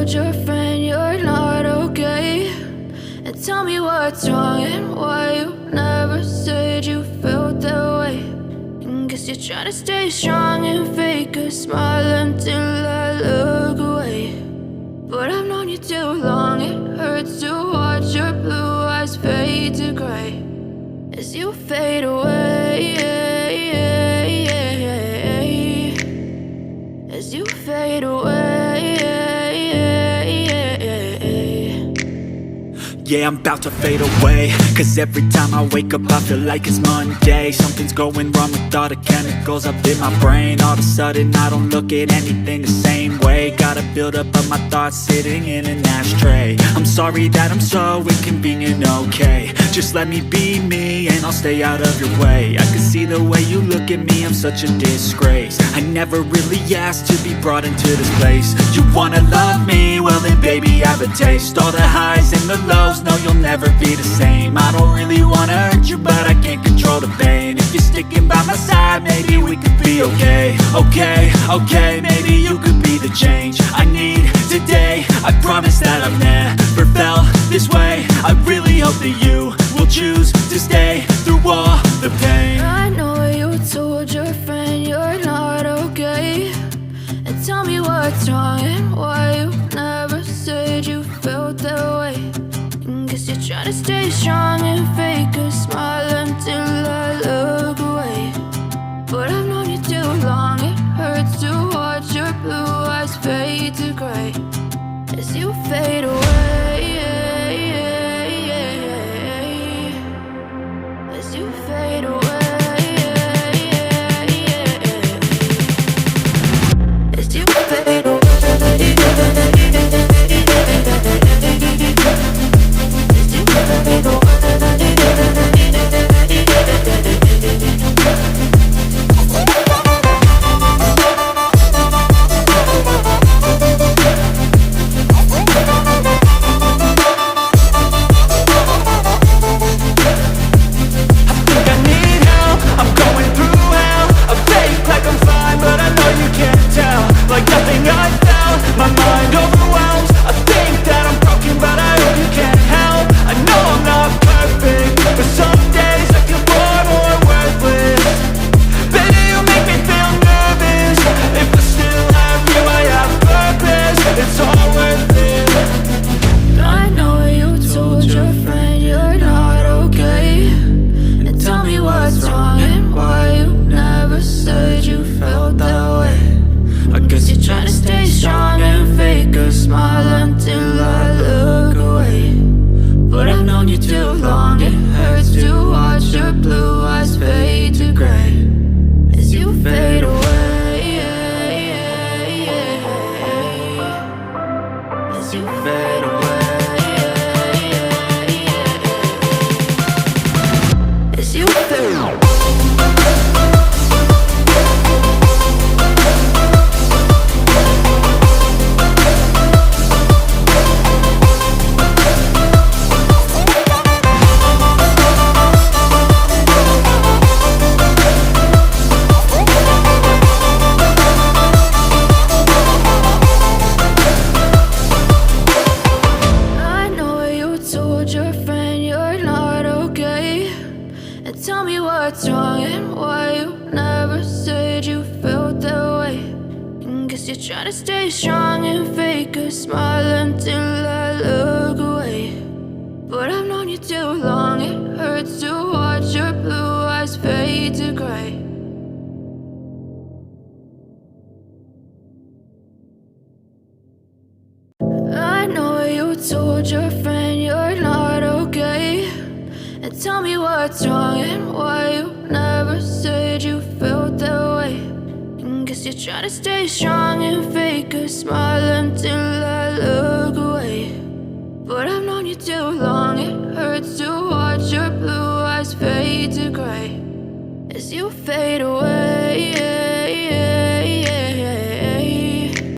told your friend you're not okay? And tell me what's wrong and why you never said you felt that way. And guess you're trying to stay strong and fake a smile until I look away. But I've known you too long, it hurts to watch your blue eyes fade to gray as you fade away, as you fade away. Yeah, I'm about to fade away, cause every time I wake up I feel like it's Monday. Something's going wrong with all the chemicals up in my brain. All of a sudden I don't look at anything the same way. Got a buildup of my thoughts sitting in an ashtray. I'm sorry that I'm so inconvenient, okay? Just let me be me and I'll stay out of your way. I can see the way you look at me, I'm such a disgrace. I never really asked to be brought into this place. You wanna love me? Well then baby I have a taste. All the highs and the lows, no you'll never be the same. I don't really wanna hurt you but I can't control the pain. If you're sticking by my side maybe we could be okay. Okay, maybe you could be the change I need today. I promise that I've never felt this way. I really hope that you will choose to stay through all the pain. I know you told your friend you're not okay. And tell me what's wrong and why you never said you felt that way. And guess you're trying to stay strong and fake a smile until I look away. But I've known you too long, it hurts to watch your blue eyes fade to gray as you fade away, as you fade away, as you fade away. Told your friend you're not okay. And tell me what's wrong and why you never said you felt that way. And guess you're trying to stay strong and fake a smile until I look away. But I've known you too long, it hurts to watch your blue eyes fade to gray as you fade away.